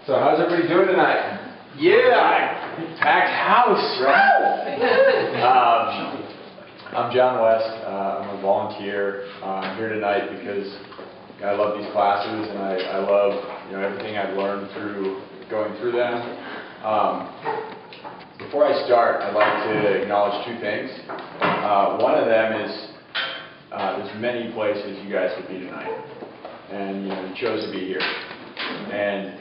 So how's everybody doing tonight? Yeah, packed house, right? I'm Jon West. I'm a volunteer. I'm here tonight because I love these classes and I love everything I've learned through going through them. Before I start, I'd like to acknowledge two things. One of them is there's many places you guys could be tonight, and you chose to be here. And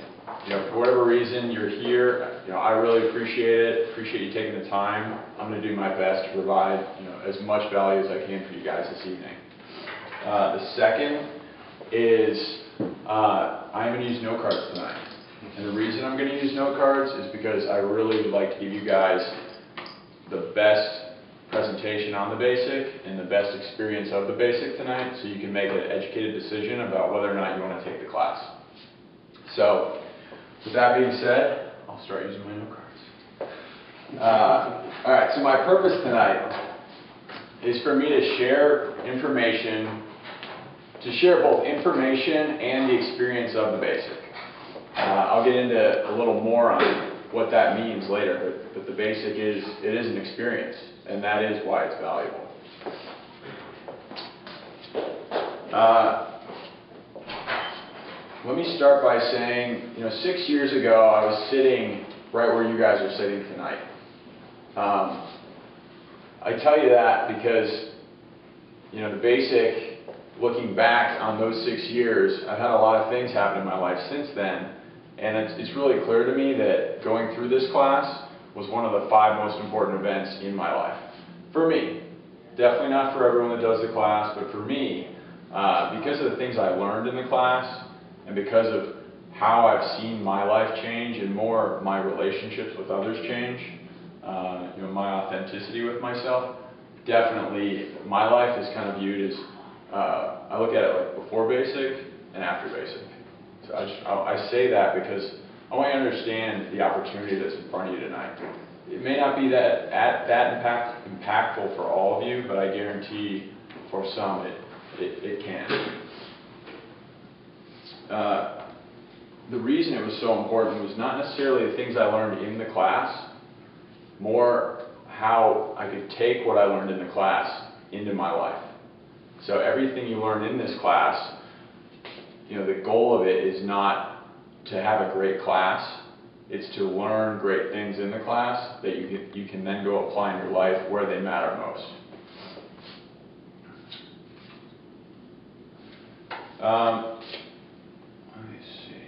for whatever reason you're here, I really appreciate it. Appreciate you taking the time. I'm going to do my best to provide as much value as I can for you guys this evening. The second is I'm going to use note cards tonight. And the reason I'm going to use note cards is because I really would like to give you guys the best presentation on the basic and the best experience of the basic tonight, so you can make an educated decision about whether or not you want to take the class. So, with that being said, I'll start using my note cards. Alright, so my purpose tonight is for me to share information, to share both information and the experience of the basic. I'll get into a little more on what that means later, but the basic is, it is an experience, and that is why it's valuable. Let me start by saying, 6 years ago I was sitting right where you guys are sitting tonight. I tell you that because, the basic, looking back on those 6 years, I've had a lot of things happen in my life since then, and it's really clear to me that going through this class was one of the 5 most important events in my life. For me. Definitely not for everyone that does the class, but for me, because of the things I learned in the class, and because of how I've seen my life change and more my relationships with others change, my authenticity with myself, definitely my life is kind of viewed as, I look at it like before basic and after basic. So I say that because I want you to understand the opportunity that's in front of you tonight. It may not be that impactful for all of you, but I guarantee for some it can. The reason it was so important was not necessarily the things I learned in the class, more how I could take what I learned in the class into my life. So everything you learn in this class, the goal of it is not to have a great class. It's to learn great things in the class that you can then go apply in your life where they matter most. Let me see.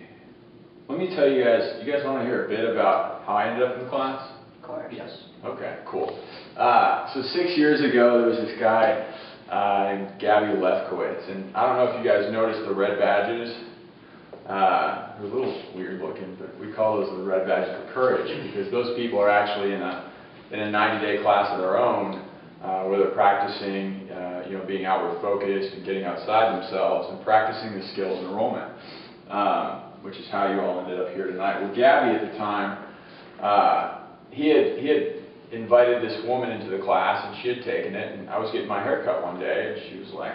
Let me tell you guys want to hear a bit about how I ended up in the class? Of course. Yes. Okay, cool. So 6 years ago, there was this guy named Gabby Lefkowitz, and I don't know if you guys noticed the red badges. They're a little weird looking, but we call those the red badges of courage, because those people are actually in a 90-day class of their own, where they're practicing, being outward focused and getting outside themselves and practicing the skills in enrollment, which is how you all ended up here tonight. Well, Gabby at the time, he had invited this woman into the class, and she had taken it, and I was getting my hair cut one day, and she was like,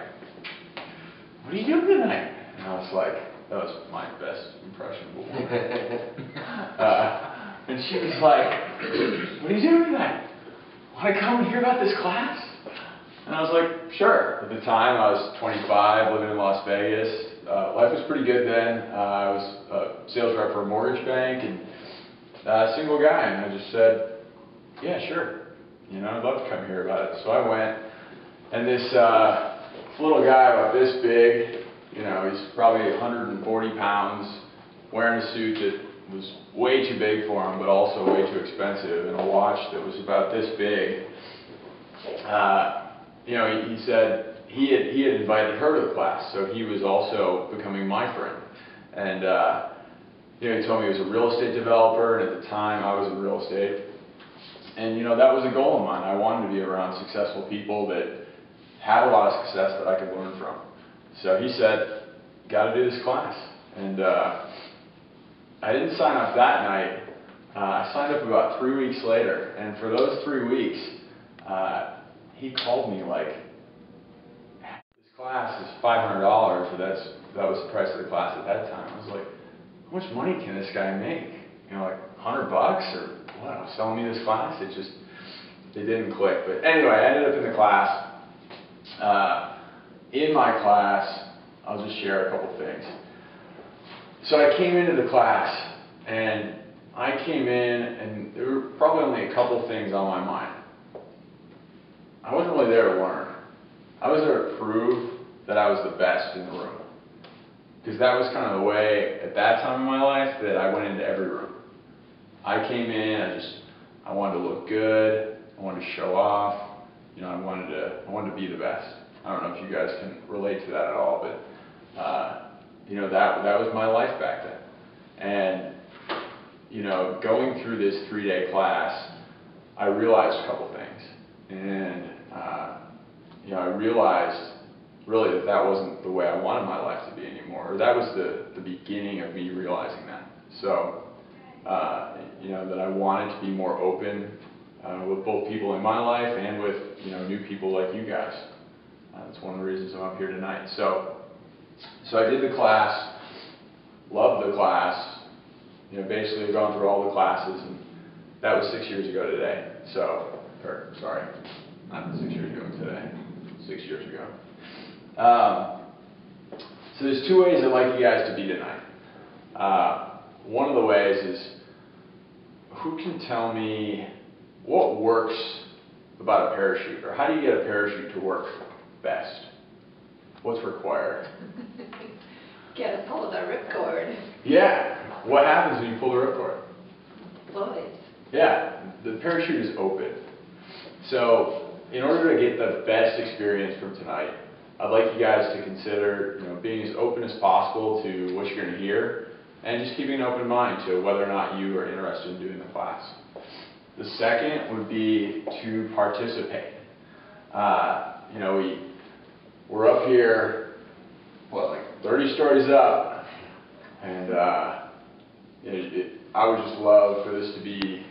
"What are you doing tonight?" And I was like, that was my best impression of a woman. And she was like, "What are you doing tonight? Want to come and hear about this class?" And I was like, "Sure." At the time, I was 25, living in Las Vegas. Life was pretty good then. I was a sales rep for a mortgage bank, and a single guy, and I just said, "Yeah, sure. I'd love to come hear about it." So I went, and this little guy about this big, he's probably 140 pounds, wearing a suit that was way too big for him, but also way too expensive, and a watch that was about this big. He said he had invited her to the class, so he was also becoming my friend. And he told me he was a real estate developer, and at the time I was in real estate. And that was a goal of mine. I wanted to be around successful people that had a lot of success that I could learn from. So he said, "Got to do this class." And I didn't sign up that night. I signed up about 3 weeks later, and for those 3 weeks, he called me like, "This class is $500, so that was the price of the class at that time." I was like, how much money can this guy make? You know, like $100 or what? Selling me this class? It didn't click. But anyway, I ended up in the class. In my class, I'll just share a couple things. So I came into the class, and I came in, and there were probably only a couple things on my mind. I wasn't really there to learn. I was there to prove that I was the best in the room. Because that was kind of the way, at that time in my life, that I went into every room. I came in, I wanted to look good, I wanted to show off, you know, I wanted to be the best. I don't know if you guys can relate to that at all, but you know, that was my life back then. And you know, going through this 3-day class, I realized a couple things, and you know, I realized really that wasn't the way I wanted my life to be anymore, or that was the beginning of me realizing that. So you know, that I wanted to be more open with both people in my life and with, you know, new people like you guys. That's one of the reasons I'm up here tonight. So I did the class, loved the class. You know, basically I've gone through all the classes, and that was 6 years ago today. So, or sorry, not 6 years ago today, 6 years ago. So there's 2 ways I'd like you guys to be tonight. One of the ways is, who can tell me what works about a parachute, or how do you get a parachute to work best? What's required? Gotta pull the ripcord. Yeah. What happens when you pull the ripcord? Floats. Yeah. The parachute is open. So in order to get the best experience from tonight, I'd like you guys to consider, you know, being as open as possible to what you're going to hear, and just keeping an open mind to whether or not you are interested in doing the class. The second would be to participate. You know, we're up here, what, like 30 stories up, and you know, I would just love for this to be,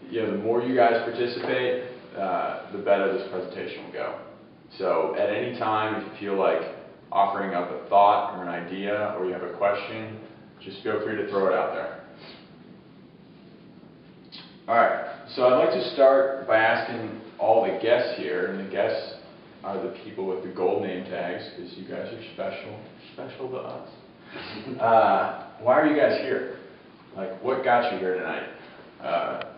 you know, the more you guys participate, the better this presentation will go. So at any time, if you feel like offering up a thought or an idea, or you have a question, just feel free to throw it out there. All right, so I'd like to start by asking all the guests here, and the guests are the people with the gold name tags, because you guys are special to us. Why are you guys here? Like, what got you here tonight?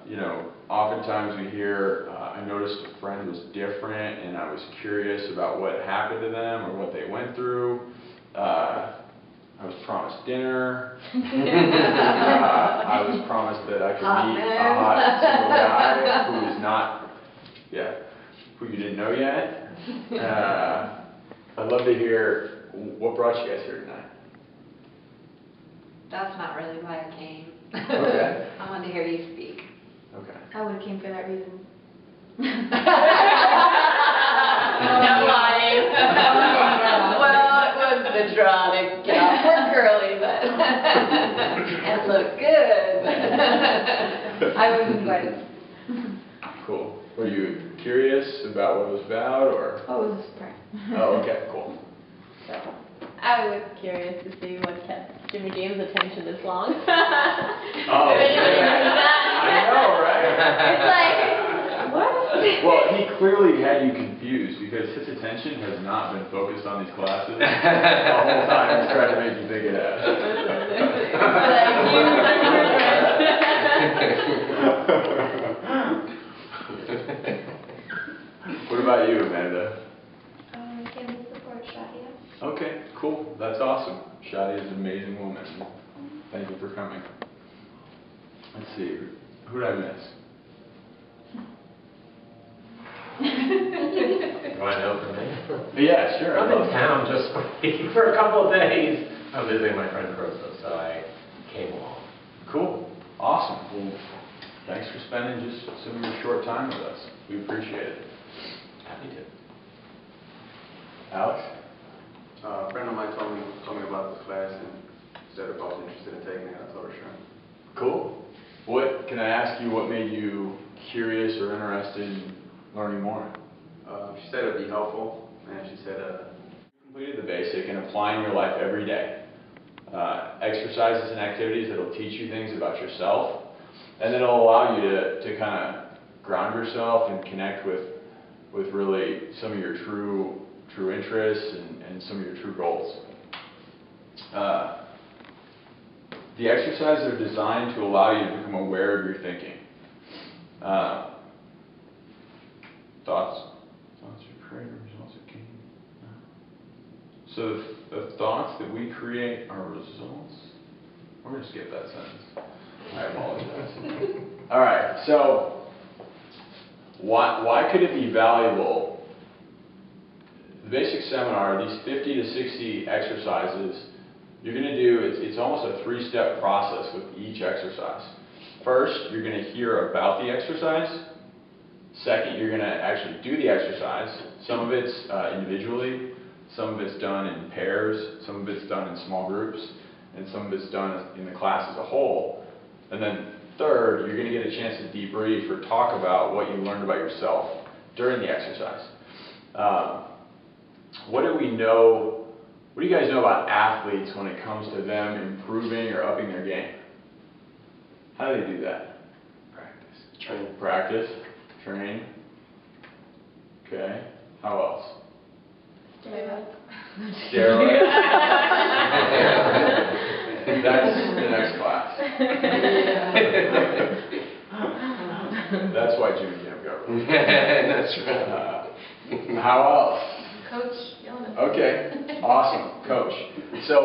You know, oftentimes we hear, I noticed a friend was different, and I was curious about what happened to them or what they went through. I was promised dinner. I was promised that I could meet a hot single guy who is not, who you didn't know yet. I'd love to hear what brought you guys here tonight. That's not really why I came. Okay. I wanted to hear you speak. Okay. I would have came for that reason. No lying. Well, it was the draw to get off work early, but and look good. I was invited. Cool. Were you curious about what it was about, or? Oh, it was a surprise. Oh, okay, cool. So, I was curious to see what kept Jimmy James' attention this long. Oh, I know, right? It's like, what? Well, he clearly had you confused, because his attention has not been focused on these classes the whole time. He's trying to make you think it has. What about you, Amanda? I came to support Shadia. Okay, cool. That's awesome. Shadia is an amazing woman. Thank you for coming. Let's see. Who did I miss? You want to know for me? Yeah, sure. I'm in town just for a couple of days. I'm visiting my friend Rosa, so I came along. Cool. Awesome. Well, thanks for spending just some of your short time with us. We appreciate it. Happy to. Alex? A friend of mine told me about this class and said if I was interested in taking it. I told her sure. Cool. What can I ask you? What made you curious or interested in learning more? She said it'd be helpful, and she said Completed the basic and applying your life every day. exercises and activities that'll teach you things about yourself, and then it'll allow you to kind of ground yourself and connect with really some of your true interests and some of your true goals. The exercises are designed to allow you to become aware of your thinking. Thoughts? Thoughts are created, results are king. So the thoughts that we create are results. We're going to skip that sentence. I apologize. All right, so why could it be valuable? The basic seminar, these 50 to 60 exercises, you're going to do, it's almost a 3-step process with each exercise. First, you're going to hear about the exercise. Second, you're going to actually do the exercise. Some of it's individually, some of it's done in pairs, some of it's done in small groups, and some of it's done in the class as a whole. And then third, you're going to get a chance to debrief or talk about what you learned about yourself during the exercise. What do we know? What do you guys know about athletes when it comes to them improving or upping their game? How do they do that? Practice. Train. Okay. How else? Steroids. Steroids. That's the next class. That's why Jimmy can't go. That's right. How else? Coach, yelling at me. Okay, awesome, coach. So,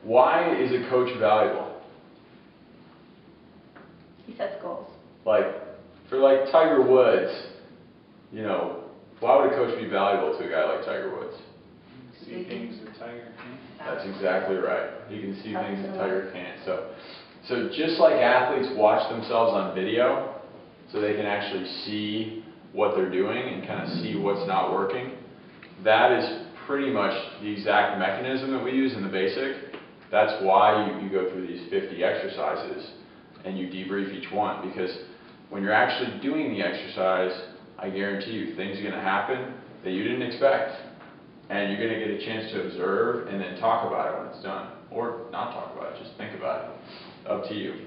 why is a coach valuable? He sets goals. For Tiger Woods, why would a coach be valuable to a guy like Tiger Woods? See things that Tiger can't. That's exactly right. He can see things that Tiger can't. So just like athletes watch themselves on video, so they can actually see what they're doing and kind of see what's not working, that is pretty much the exact mechanism that we use in the basic. That's why you go through these 50 exercises and you debrief each one, because when you're actually doing the exercise, I guarantee you things are going to happen that you didn't expect. And you're going to get a chance to observe and then talk about it when it's done. Or not talk about it, just think about it. Up to you.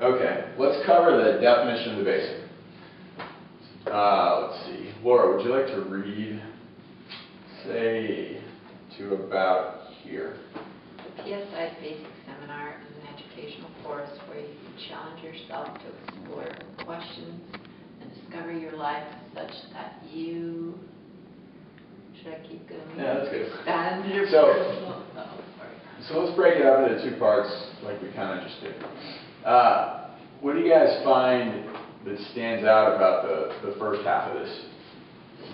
Okay, let's cover the definition of the basic. Let's see. Laura, would you like to read, say, to about here? PSI Basic Seminar is an educational course where you can challenge yourself to explore questions and discover your life such that you, should I keep going? Yeah, that's good. Expand your So- personal, sorry. So let's break it up into 2 parts like we kind of just did. What do you guys find that stands out about the first half of this?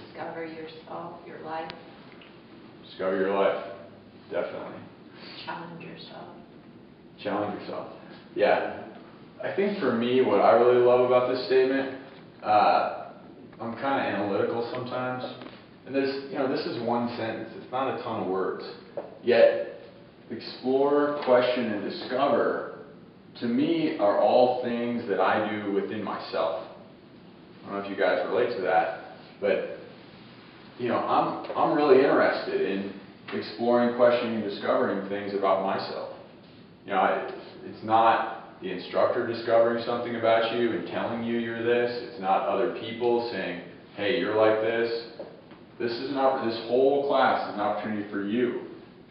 Discover yourself, your life, Discover your life. Definitely. challenge yourself. Challenge yourself. Yeah. I think for me, what I really love about this statement, I'm kind of analytical sometimes. And this is one sentence. It's not a ton of words. Yet, explore, question, and discover, to me, are all things that I do within myself. I don't know if you guys relate to that, but I'm really interested in exploring, questioning, and discovering things about myself. It's not the instructor discovering something about you and telling you you're this. It's not other people saying, "Hey, you're like this." This whole class is an opportunity for you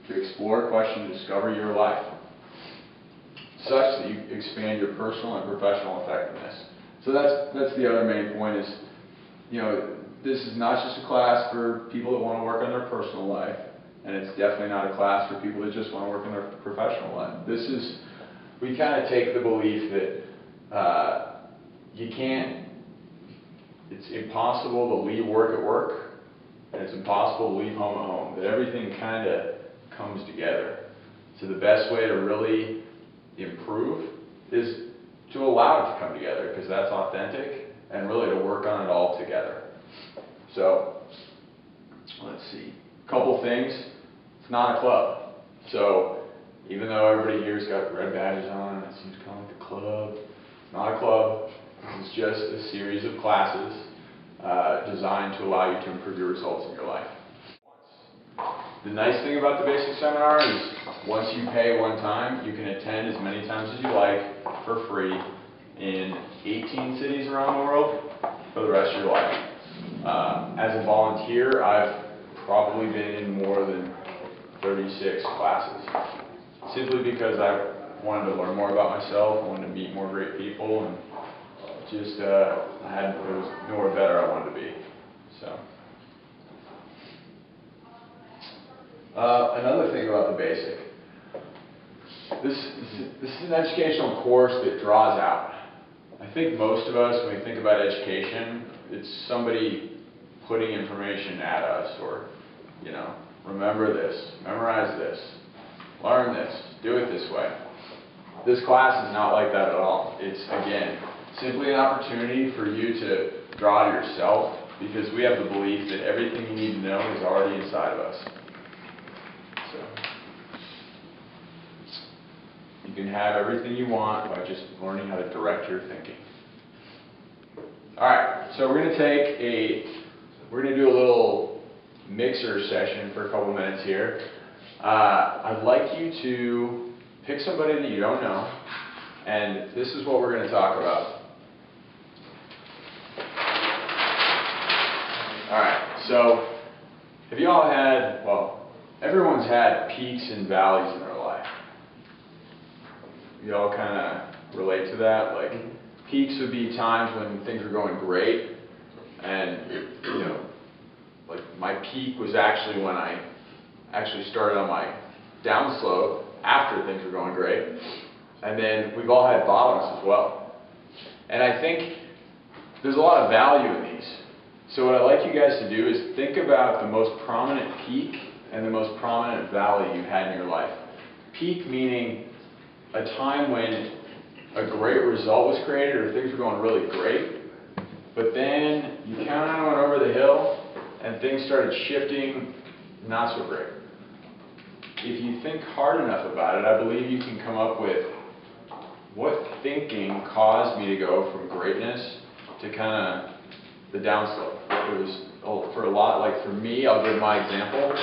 to explore, question, discover your life, such that you expand your personal and professional effectiveness. So that's the other main point is, this is not just a class for people that want to work on their personal life, and it's definitely not a class for people that just want to work on their professional life. We kind of take the belief that it's impossible to leave work at work, and it's impossible to leave home at home, that everything kind of comes together. So the best way to really improve is to allow it to come together, because that's authentic, and really to work on it all together. So, let's see. A couple things. It's not a club. So, even though everybody here's got red badges on, it seems kind of like a club. It's not a club. It's just a series of classes designed to allow you to improve your results in your life. The nice thing about the basic seminar is once you pay one time, you can attend as many times as you like for free in 18 cities around the world for the rest of your life. As a volunteer, I've probably been in more than 36 classes, simply because I wanted to learn more about myself, wanted to meet more great people, and just there was nowhere better I wanted to be. So another thing about the basic, this is an educational course that draws out. I think most of us, when we think about education, it's somebody putting information at us, or, you know, remember this, memorize this, learn this, do it this way. This class is not like that at all. It's, again, simply an opportunity for you to draw to yourself, because we have the belief that everything you need to know is already inside of us. So you can have everything you want by just learning how to direct your thinking. All right, so we're going to do a little mixer session for a couple minutes here. I'd like you to pick somebody that you don't know, and this is what we're going to talk about. All right, so have you all had, well, everyone's had peaks and valleys in their life. You all kind of relate to that? Like, peaks would be times when things are going great, and, you know, like my peak was actually when I actually started on my downslope after things were going great. And then we've all had bottoms as well. And I think there's a lot of value in these. So what I'd like you guys to do is think about the most prominent peak and the most prominent valley you've had in your life. Peak meaning a time when a great result was created or things were going really great, but then you kind of went over the hill and things started shifting not so great. If you think hard enough about it, I believe you can come up with what thinking caused me to go from greatness to kind of the downslope. It was, for a lot, like for me, I'll give my example.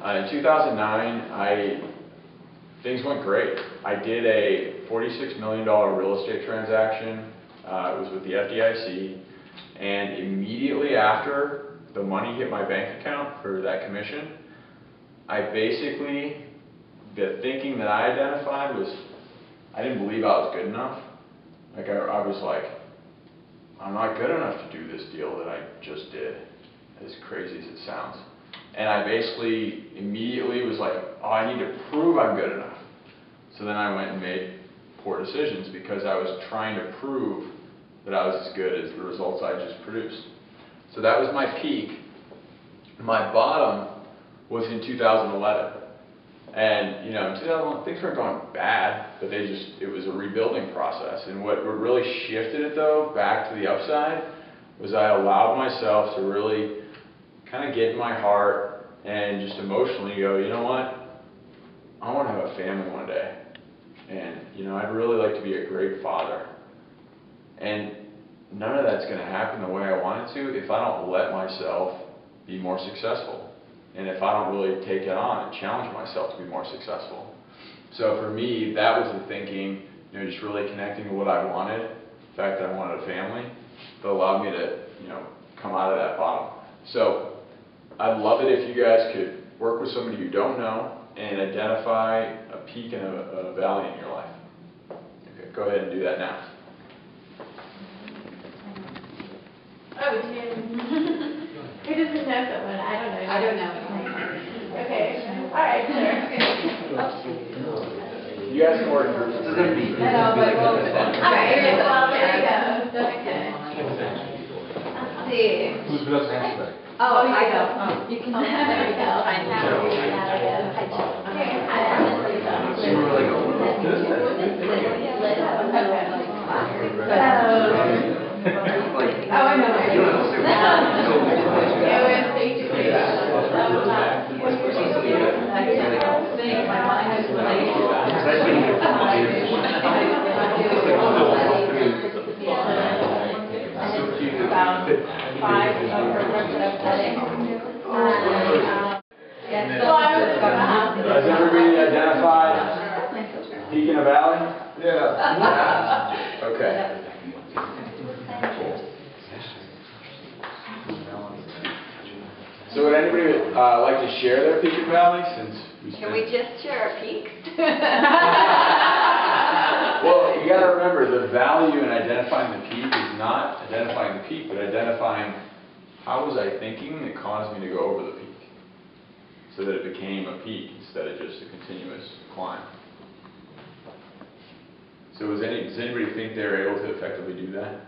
In 2009, things went great. I did a $46 million real estate transaction. It was with the FDIC. And immediately after the money hit my bank account for that commission, I basically, the thinking that I identified was, I didn't believe I was good enough. Like I was like, I'm not good enough to do this deal that I just did, as crazy as it sounds. And I basically immediately was like, oh, I need to prove I'm good enough. So then I went and made poor decisions because I was trying to prove that I was as good as the results I just produced. So that was my peak. My bottom was in 2011. And, you know, in 2011, things weren't going bad, but it was a rebuilding process. And what really shifted it, though, back to the upside, was I allowed myself to really kind of get in my heart and just emotionally go, you know what, I want to have a family one day. And, you know, I'd really like to be a great father. And none of that's going to happen the way I want it to if I don't let myself be more successful. And if I don't really take it on and challenge myself to be more successful. So for me, that was the thinking, you know, just really connecting to what I wanted, the fact that I wanted a family, that allowed me to, you know, come out of that bottom. So I'd love it if you guys could work with somebody you don't know and identify a peak and a valley in your life. Okay, go ahead and do that now. Oh, Jim. Who doesn't know someone? I don't know. I don't know. Okay. All right, sure. You guys can work in groups. I know, but we'll... All right, well, there you go. Okay. Let's see. Who's the best answer? Oh, I go. You can, there you go. I have to read that again. Okay. You were like, oh, Oh, I know. It was basically about 5 of her programs that I've studied. Does everybody identify one? Yeah. Okay. So would anybody like to share their peak and valley since we Can we just share our peaks? Well, you got to remember the value in identifying the peak is not identifying the peak, but identifying how was I thinking that caused me to go over the peak, so that it became a peak instead of just a continuous climb. So does anybody think they're able to effectively do that?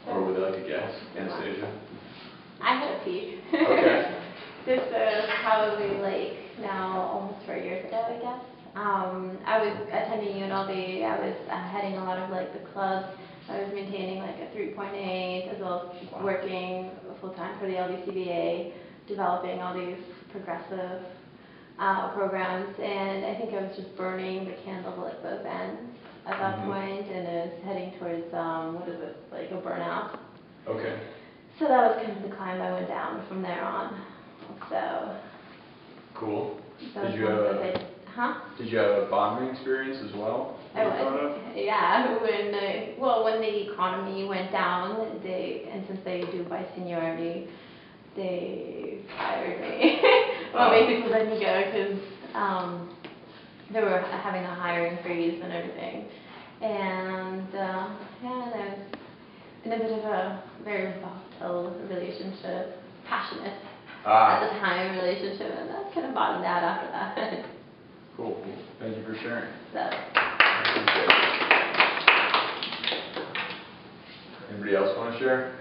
Or would they like to guess? Anastasia? I had a peak. Okay. This was probably like now almost 4 years ago, I guess. I was attending UNLV. I was heading a lot of like the clubs. I was maintaining like a 3.8 as well as working full time for the LDCBA, developing all these progressive programs. And I think I was just burning the candle at both ends at that point, and I was heading towards like a burnout. Okay. So that was kind of the climb I went down from there on. So. Cool. So Did you have a bonding experience as well? Yeah, when the economy went down, and since they do by seniority, they fired me. Well, basically let me go because they were having a hiring freeze and everything. And yeah, I was in a bit of a very volatile relationship, passionate at the time relationship, and that kind of bottomed out after that. Cool. Thank you for sharing. So. Anybody else want to share?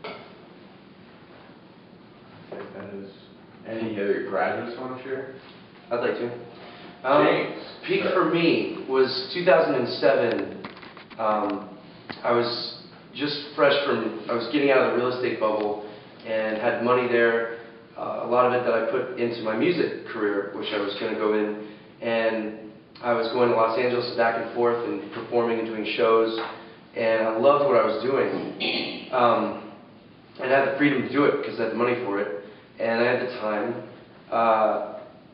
I think that is. Any other graduates want to share? I'd like to. James. Peak for me was 2007. I was just I was getting out of the real estate bubble and had money there. A lot of it that I put into my music career, which I was going to go in. And I was going to Los Angeles back and forth and performing and doing shows. And I loved what I was doing. And I had the freedom to do it because I had the money for it. And I had the time.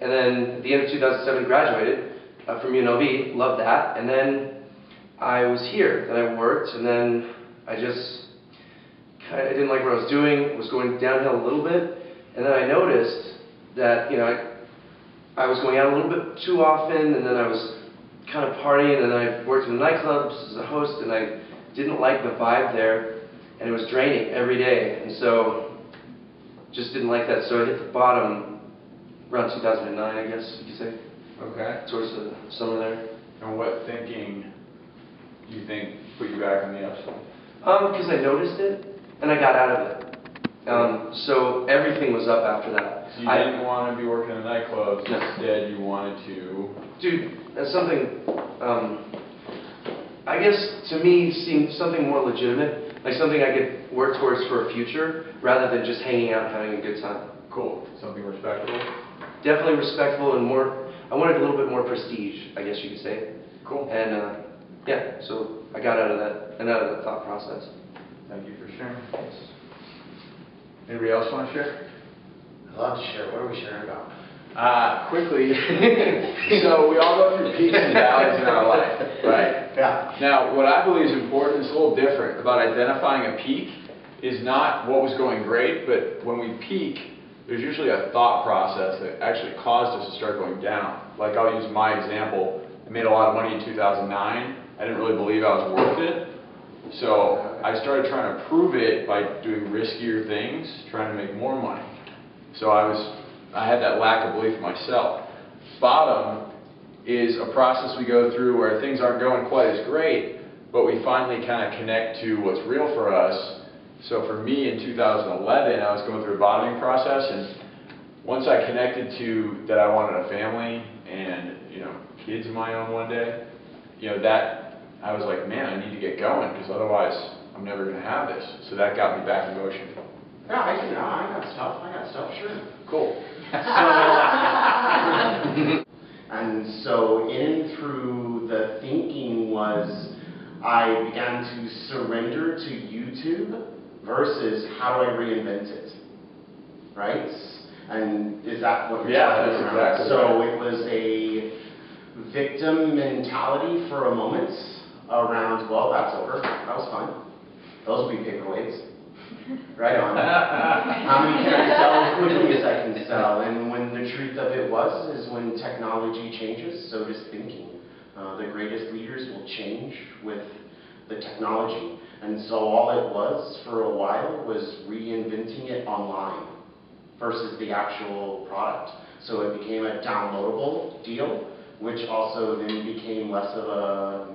And then at the end of 2007, graduated from UNLV, loved that. And then I was here, then I worked, and then I just kind of didn't like what I was doing, was going downhill a little bit. And then I noticed that, I was going out a little bit too often, and then I was kind of partying, and then I worked in the nightclubs as a host, and I didn't like the vibe there, and it was draining every day. And so just didn't like that. So I hit the bottom around 2009, I guess you could say. Okay. Towards the summer there. And what thinking do you think put you back on the upside? Because I noticed it, and I got out of it. So everything was up after that. So you didn't want to be working in nightclubs, instead you wanted to... Dude, that's something, I guess to me seemed something more legitimate, like something I could work towards for a future, rather than just hanging out and having a good time. Cool. Something respectable? Definitely respectful and more, I wanted a little bit more prestige, I guess you could say. Cool. And yeah, so I got out of that, and out of that thought process. Thank you for sharing. Anybody else want to share? I'd love to share. What are we sharing about? Quickly, so we all go through peaks and valleys in our life, right? Yeah. Now, what I believe is important, is a little different about identifying a peak, is not what was going great, but when we peak, there's usually a thought process that actually caused us to start going down. Like, I'll use my example. I made a lot of money in 2009. I didn't really believe I was worth it. So I started trying to prove it by doing riskier things, trying to make more money. So I had that lack of belief in myself. Bottom is a process we go through where things aren't going quite as great, but we finally kind of connect to what's real for us. So for me in 2011, I was going through a bottoming process, and once I connected to that I wanted a family and kids of my own one day, that I was like, man, I need to get going because otherwise I'm never going to have this. So that got me back in motion. Yeah, I got stuff, sure. Cool. And so in and through the thinking was I began to surrender to YouTube versus how do I reinvent it, right? And is that what you're talking about? That's exactly So right. it was a victim mentality for a moment around, well, that's over, that was fun. Those will be paperweights. Right on. How many can I sell as quickly as I can sell? And when the truth of it is when technology changes, so does thinking. The greatest leaders will change with the technology. And so all it was for a while was reinventing it online versus the actual product. So it became a downloadable deal, which also then became less of a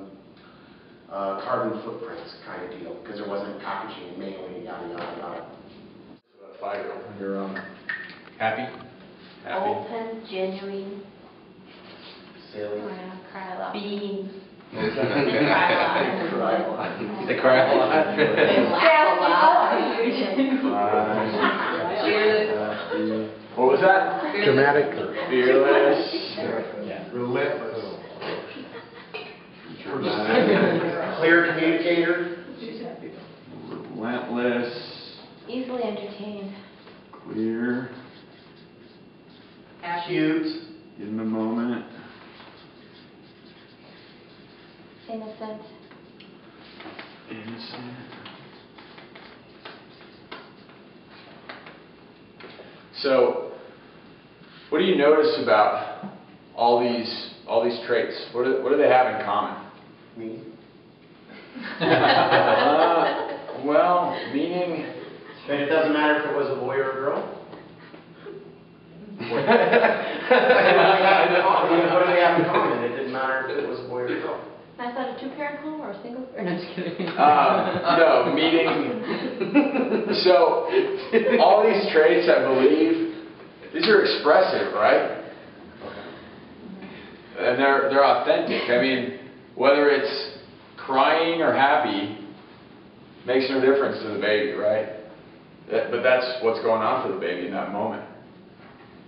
carbon footprint kind of deal, because there wasn't packaging, mailing, yada, yada, yada. 5-year-old, you're happy? Happy? Open, genuine. Silly. Oh, yeah, cry a lot. Beans. They cry a lot. They cry a lot. They laugh a lot. Fearless. What was that? Dramatic. Fearless. Relentless. Clear communicator. Relentless. Easily entertained. Clear. Cute. In the moment. Innocent. Innocent. So, what do you notice about all these traits? What do they have in common? Me. Well, meaning. And it doesn't matter if it was a boy or a girl? What do they have in common? It didn't matter if it was a boy or a girl. I thought a two-parent home or a single? Or no, just kidding. No, meaning. So, all these traits, I believe, these are expressive, right? And they're authentic. I mean, whether it's crying or happy, makes no difference to the baby, right? But that's what's going on for the baby in that moment,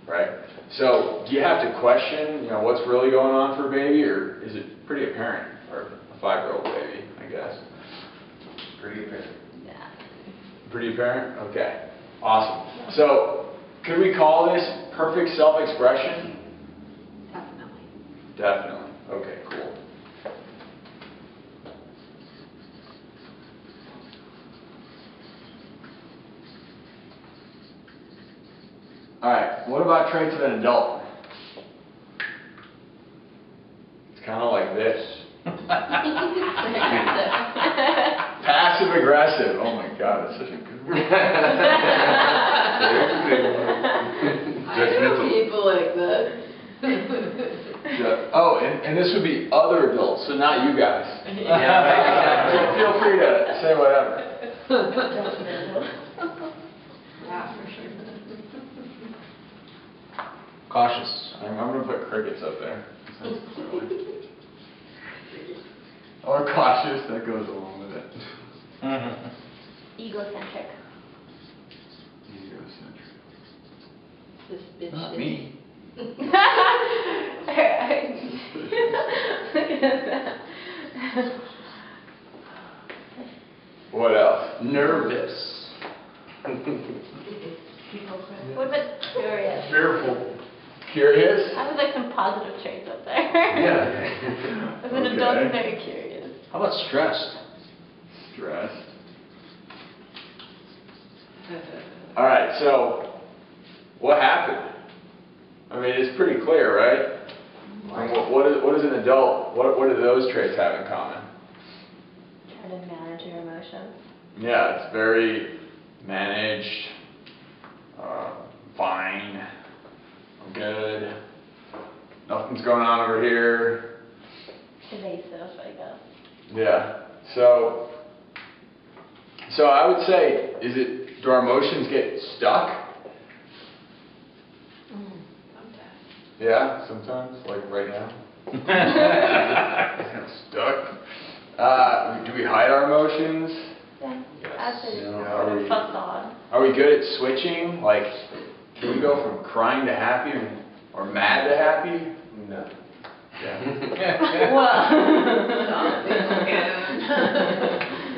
right? So, do you have to question, what's really going on for a baby, or is it pretty apparent? Or a 5-year-old baby, I guess. Pretty apparent. Yeah. Pretty apparent? Okay. Awesome. So, could we call this perfect self-expression? Definitely. Definitely. Okay, cool. Alright, what about traits of an adult? It's kind of like this. Passive aggressive. Oh my God, that's such a good word. I know people like that. Yeah. Oh, and this would be other adults, so not you guys. Yeah. Feel free to say whatever. Yeah, for sure. Cautious. I'm going to put crickets up there. Or cautious, that goes along with it. Egocentric. Egocentric. Suspicious. Not me. Look at that. What else? Nervous. What about curious? Fearful. Curious? I would like some positive traits up there. Yeah. As an adult, I'm very curious. How about stressed? Stressed. All right, so what happened? I mean, it's pretty clear, right? What is an adult? What do those traits have in common? Try to manage your emotions. Yeah, it's very managed, fine, I'm good, nothing's going on over here. Evasive, I guess. Yeah, so I would say, do our emotions get stuck? Sometimes. Yeah, sometimes, like right now. Stuck. Do we hide our emotions? Yeah. As a Are we- facade. Are we good at switching? Like, can we go from crying to happy or mad to happy? No. Yeah. Well.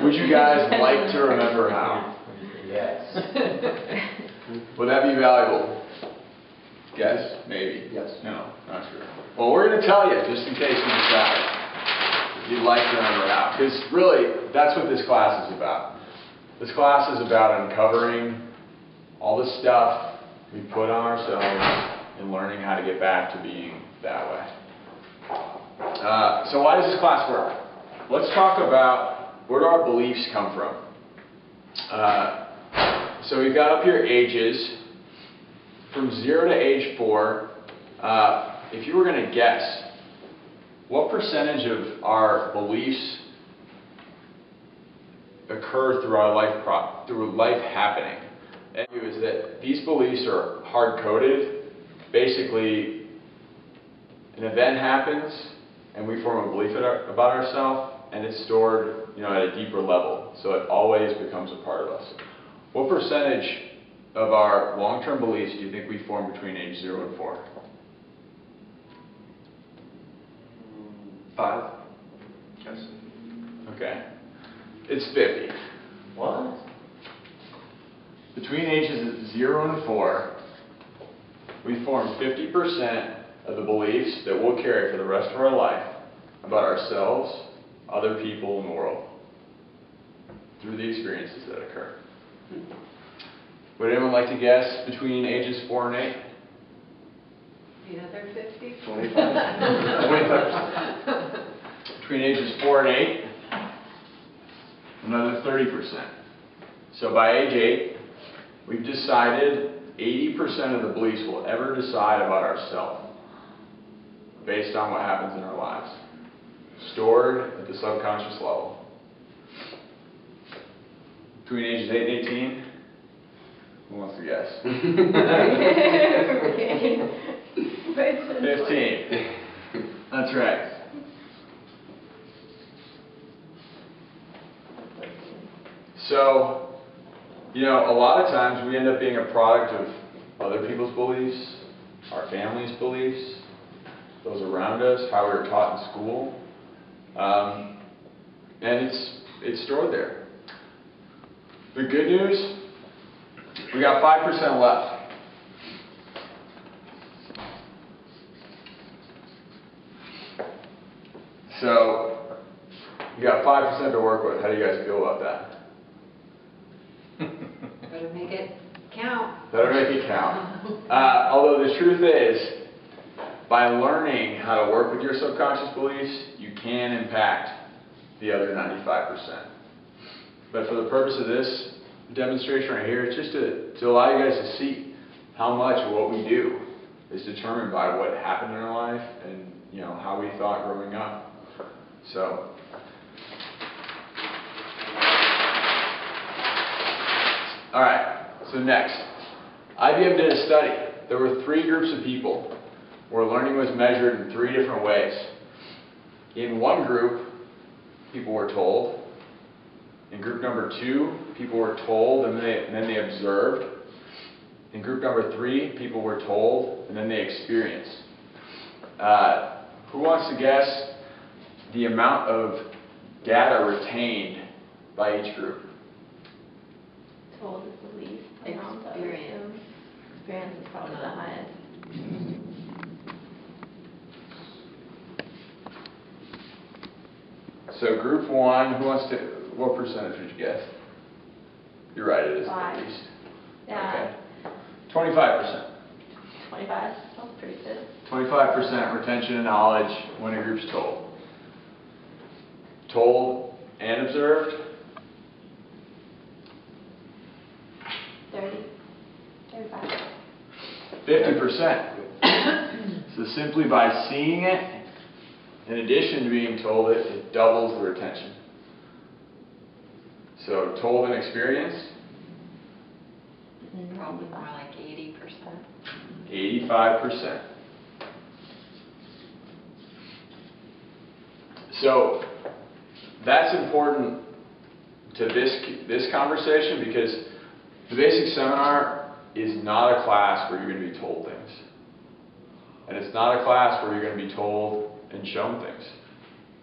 Would you guys like to remember how? Yes. Would that be valuable? Guess? Maybe? Yes. No. Not sure. Well, we're going to tell you, just in case you decide, if you'd like to remember how. Because really, that's what this class is about. This class is about uncovering all the stuff we put on ourselves and learning how to get back to being that way. So why does this class work? Let's talk about where do our beliefs come from. So we've got up here ages. From 0 to age 4, if you were going to guess, what percentage of our beliefs occur through our life through life happening? And is that these beliefs are hard-coded. Basically, an event happens, and we form a belief about ourselves, and it's stored, at a deeper level. So it always becomes a part of us. What percentage of our long-term beliefs do you think we form between age 0 and 4? 5. Yes. Okay. It's 50. What? Between ages 0 and 4, we form 50% of the beliefs that we'll carry for the rest of our life about ourselves, other people, and the world through the experiences that occur. Would anyone like to guess between ages 4 and 8? The other 50? 25. 25%. Between ages 4 and 8, another 30%. So by age 8, we've decided 80% of the beliefs we'll ever decide about ourselves based on what happens in our lives, stored at the subconscious level. Between ages 8 and 18, who wants to guess? 15. That's right. So, a lot of times we end up being a product of other people's beliefs, our family's beliefs, those around us, how we were taught in school, and it's stored there. The good news, we got 5% left. So, you got 5% to work with. How do you guys feel about that? Better make it count. Better make it count. Although the truth is, by learning how to work with your subconscious beliefs, you can impact the other 95%. But for the purpose of this demonstration right here, it's just to allow you guys to see how much of what we do is determined by what happened in our life and how we thought growing up. So. All right, so next. IBM did a study. There were 3 groups of people where learning was measured in 3 different ways. In one group, people were told. In group number 2, people were told and then they observed. In group number 3, people were told and then they experienced. Who wants to guess the amount of data retained by each group? Told is the least amount of Experience. Experience is probably the highest. So group 1, what percentage would you guess? You're right, it is 5. the least. Yeah. Okay. 25%. 25. That's pretty good. 25% retention of knowledge when a group's told. Told and observed. 30. 35. 50%. So simply by seeing it, in addition to being told it, it doubles the retention. So told and experienced, Probably more like 80%. 85%. So that's important to this conversation because the basic seminar is not a class where you're going to be told things. And it's not a class where you're going to be told and shown things.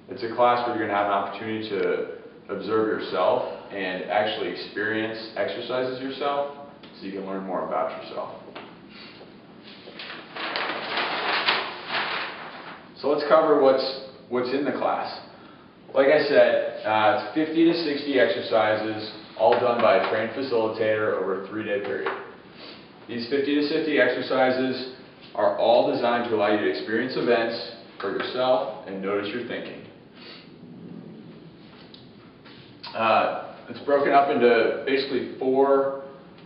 It's a class where you're going to have an opportunity to observe yourself and actually experience exercises yourself so you can learn more about yourself. So let's cover what's in the class. Like I said, it's 50 to 60 exercises, all done by a trained facilitator over a 3-day period. These 50 to 60 exercises are all designed to allow you to experience events for yourself and notice your thinking. It's broken up into basically 4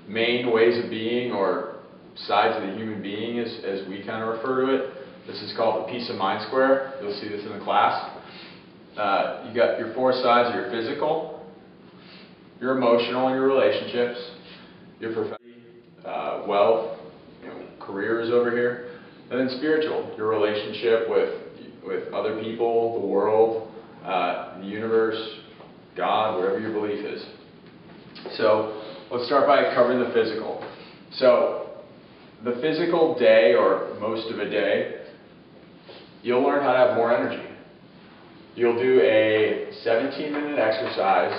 main ways of being, or sides of the human being as we kind of refer to it. This is called the peace of mind square. You'll see this in the class. You got your 4 sides are your physical, your emotional and your relationships, your professional, wealth, careers over here, and then spiritual, your relationship with other people, the world, the universe, God, whatever your belief is. So let's start by covering the physical. So the physical day, or most of a day, you'll learn how to have more energy. You'll do a 17-minute exercise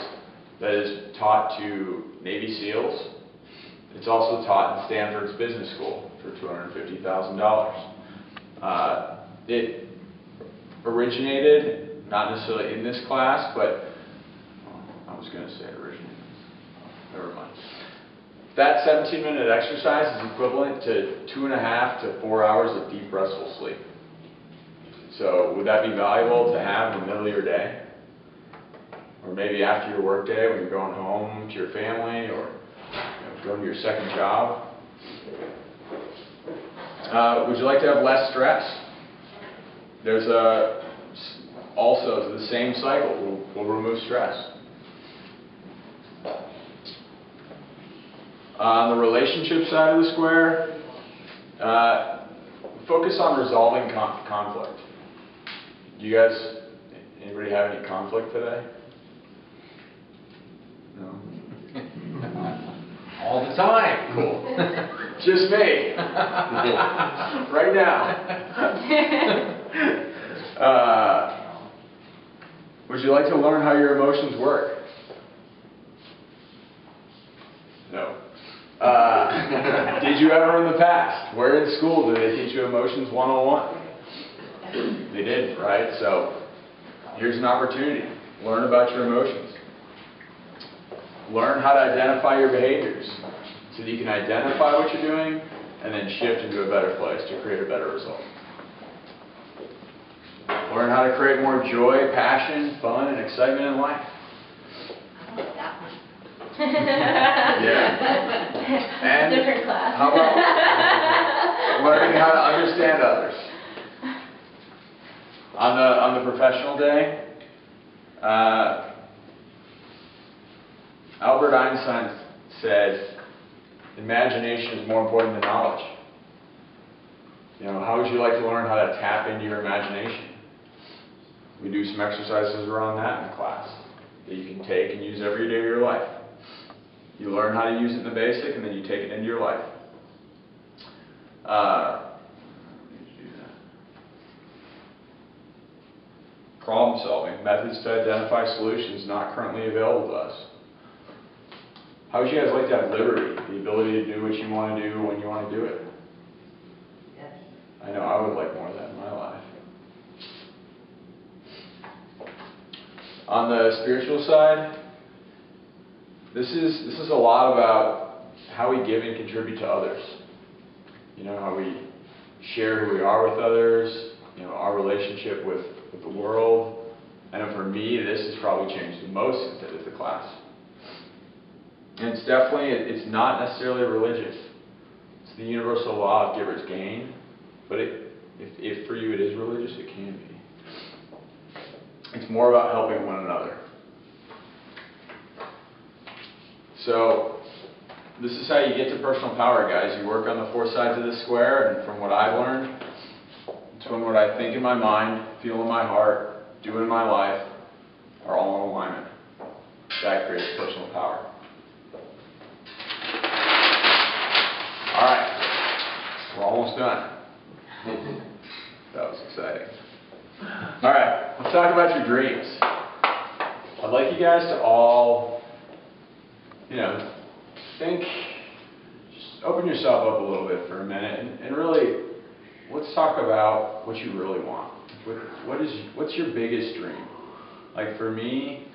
that is taught to Navy SEALs. It's also taught in Stanford's business school for $250,000. It originated, not necessarily in this class, but I was going to say originated. Never mind. That 17-minute exercise is equivalent to 2.5 to 4 hours of deep, restful sleep. So would that be valuable to have in the middle of your day? Or maybe after your work day when you're going home to your family, or going to your second job? Would you like to have less stress? There's also the same cycle will remove stress. On the relationship side of the square, focus on resolving conflict. Do you guys, anybody have any conflict today? No? All the time. Cool. Just me. Right now. Would you like to learn how your emotions work? No. Did you ever in the past? Where in school did they teach you emotions 101? They did, right? So here's an opportunity. Learn about your emotions. Learn how to identify your behaviors so that you can identify what you're doing and then shift into a better place to create a better result. Learn how to create more joy, passion, fun, and excitement in life. I like that one. Yeah. And Different class. how about learning how to understand others? On the professional day, Albert Einstein said, imagination is more important than knowledge. How would you like to learn how to tap into your imagination? We do some exercises around that in the class that you can take and use every day of your life. You learn how to use it in the basic, and then you take it into your life. Problem solving, methods to identify solutions not currently available to us. How would you guys like to have liberty, the ability to do what you want to do when you want to do it? Yes. I know I would like more of that in my life. On the spiritual side, this is a lot about how we give and contribute to others. How we share who we are with others, our relationship with the world. And for me, this has probably changed the most since I did the class. And it's not necessarily religious. It's the universal law of giver's gain. But if for you it is religious, it can be. It's more about helping one another. So this is how you get to personal power, guys. You work on the 4 sides of the square, and from what I've learned, between what I think in my mind, feel in my heart, do in my life, are all in alignment. That creates personal power. All right, we're almost done. That was exciting. All right, let's talk about your dreams. I'd like you guys to all, just open yourself up a little bit for a minute and really, let's talk about what you really want. what's your biggest dream? Like for me,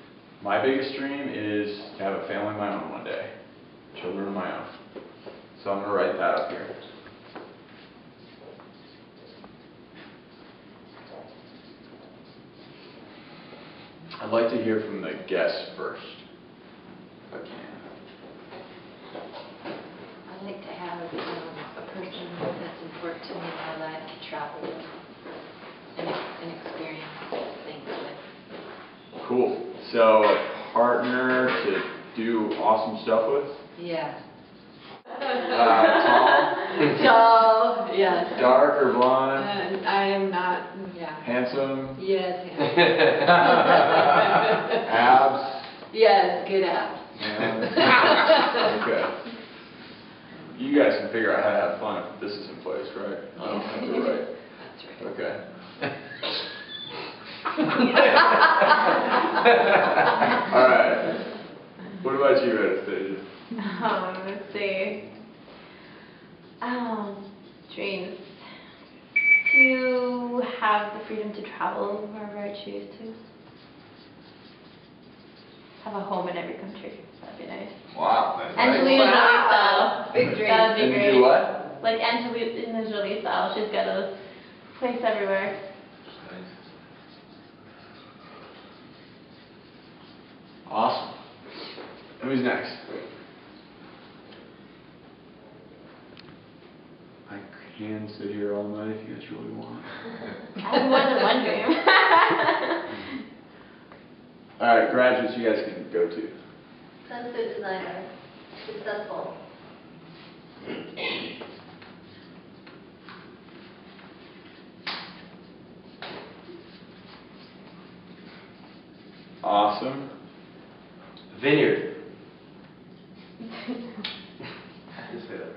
my biggest dream is to have a family of my own one day, children of my own. So I'm gonna write that up here. I'd like to hear from the guests first, if I can. I like to have a person that's important to me in my life to travel with and experience things with. Cool. So, a partner to do awesome stuff with? Yeah. Tall? Tall, yes. Dark or blonde? I am not, yeah. Handsome? Yes, handsome. Abs? Yes, good abs. Yeah. Okay. You guys can figure out how to have fun if this is in place, right? I don't have to write. That's right. Okay. All right. What about you, Anastasia? Let's see. Dreams. To have the freedom to travel wherever I choose to. Have a home in every country. That'd be nice. Wow. Angelina Jolie style. Big dream. That would be And great. you do what? Like Angelina Jolie style. She's got a place everywhere. Awesome. Who's next? I can sit here all night if you guys really want. I have more than one dream. All right, graduates, you guys can go to. Sunset designer, successful. Awesome. Vineyard. I just say that,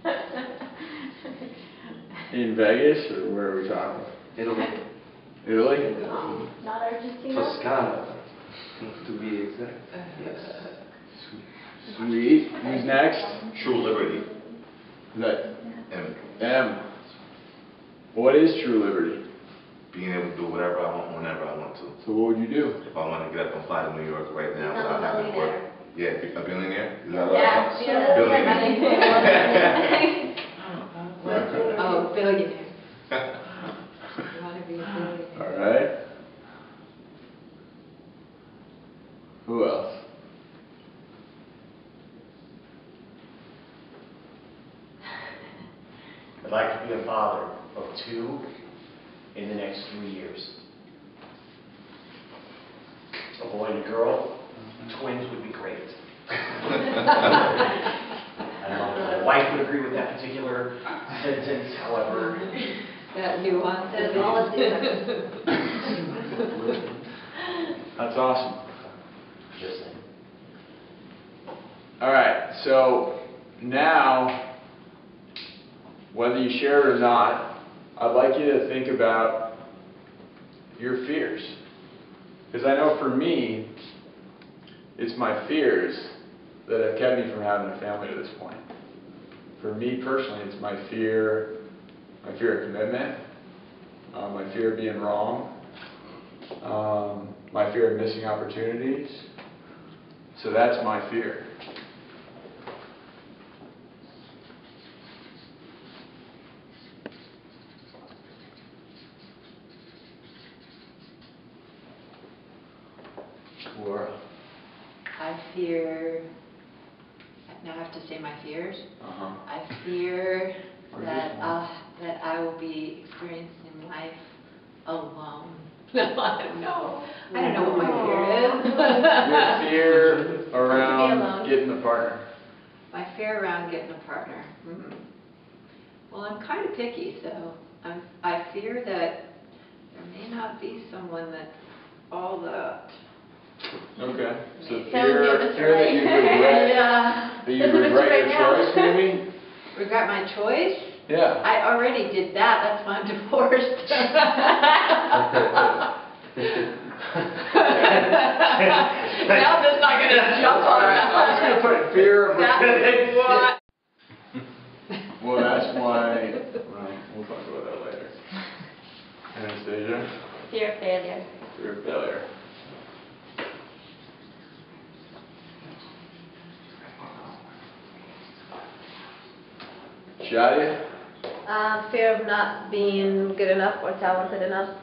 right? In Vegas, or where are we talking? Italy. Italy? Not Argentina. Toscana, to be exact. Yes. Sweet. Who's next? True liberty. Is that And M? What is true liberty? being able to do whatever I want, whenever I want to. So what would you do? If I want to get up and fly to New York right now Become without a having to work. billionaire. Yeah, be a billionaire? Is that Yeah, right? yeah. Billionaire. Oh, billionaire. You want to be a billionaire. All right. Who else? I'd like to be a father of 2 in the next 3 years. A boy and a girl. Twins would be great. I don't know if my wife would agree with that particular sentence, however. That nuance. There's all of these. That's awesome. Just saying. All right, so now, whether you share it or not, I'd like you to think about your fears. Because I know for me, it's my fears that have kept me from having a family to this point. For me personally, it's my fear of commitment, my fear of being wrong, my fear of missing opportunities. So that's my fear. Laura. I fear, now I have to say my fears. Uh-huh. I fear Or that just one. that I will be experiencing life alone. No, I don't know. I don't know what my fear is. Your fear alone. around getting a partner. My fear around getting a partner. Well, I'm kind of picky, so I fear that there may not be someone that's all that. Okay. So Maybe. fear that you regret, Yeah. that you regret your choice, maybe? Regret my choice? Yeah. I already did that. That's why I'm divorced. Now that's not going to jump on I was going to put fear of That's what. Well, that's why, well, we'll talk about that later. Anastasia? Fear of failure. Fear of failure. Shadia? Fear of not being good enough or talented enough.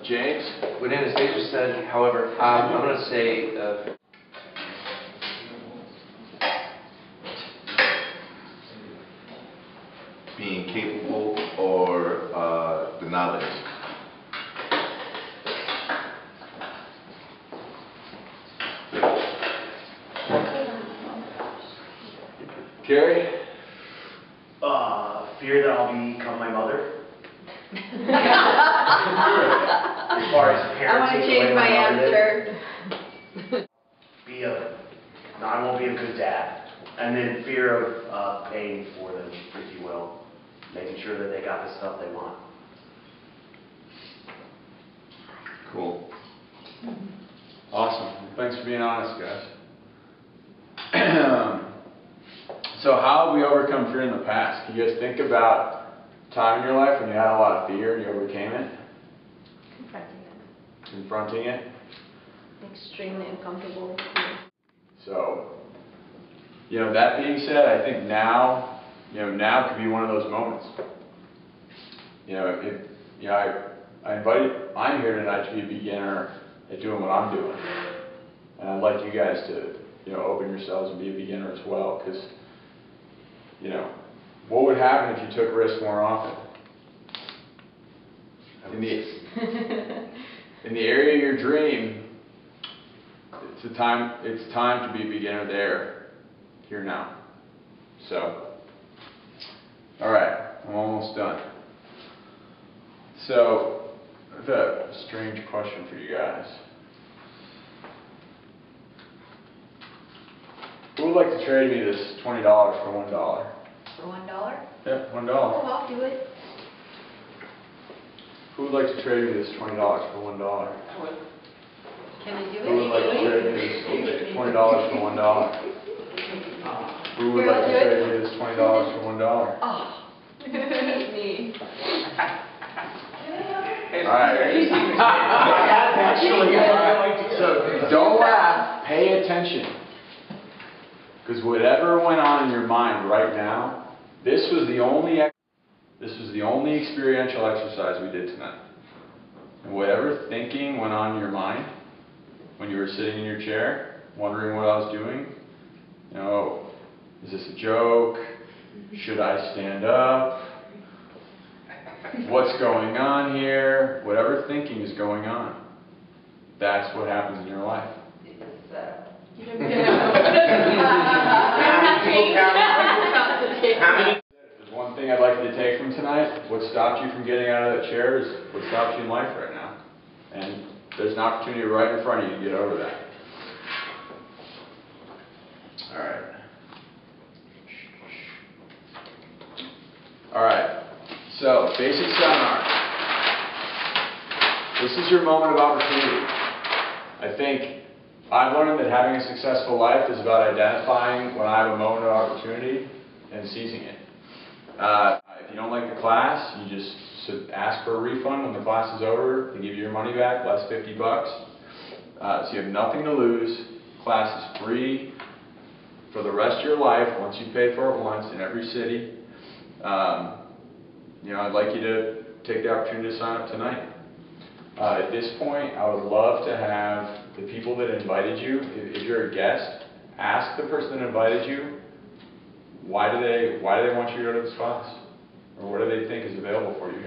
James? What Anastasia said, however, I'm going to say Being capable or the knowledge. Carrie? Fear that I'll become my mother. As far as I parents. want to change my answer. I won't be a good dad. And then fear of paying for them, if you will. Making sure that they got the stuff they want. Cool. Awesome. Thanks for being honest, guys. So how have we overcome fear in the past? Can you guys think about a time in your life when you had a lot of fear and you overcame it? Confronting it. Confronting it? Extremely uncomfortable. So, that being said, I think now could be one of those moments. I'm here tonight to be a beginner at doing what I'm doing. And I'd like you guys to, open yourselves and be a beginner as well, because, what would happen if you took risks more often? In the area of your dream, it's time to be a beginner there, here now. So, all right, I'm almost done. So, I have a strange question for you guys. Who would like to trade me this $20 for $1? For $1? Yeah, $1. Oh, I'll do it. Who would like to trade me this $20 for $1? Can I do it? Who would like to trade me this $20 for $1? Who would like to trade me this $20 for $1? Oh. Me. Alright. So don't laugh, pay attention. Because whatever went on in your mind right now, this was the only experiential exercise we did tonight. And whatever thinking went on in your mind when you were sitting in your chair, wondering what I was doing, is this a joke? Should I stand up? What's going on here? Whatever thinking is going on, that's what happens in your life. There's one thing I'd like you to take from tonight. What stopped you from getting out of that chair is what stops you in life right now. And there's an opportunity right in front of you to get over that. All right. So, basic seminar. This is your moment of opportunity. I think I've learned that having a successful life is about identifying when I have a moment of opportunity and seizing it. If you don't like the class, you just ask for a refund when the class is over. They give you your money back, less $50. So you have nothing to lose. Class is free for the rest of your life once you pay for it once in every city. I'd like you to take the opportunity to sign up tonight. At this point, I would love to have the people that invited you, if you're a guest, ask the person that invited you, why do they want you to go to this class? Or what do they think is available for you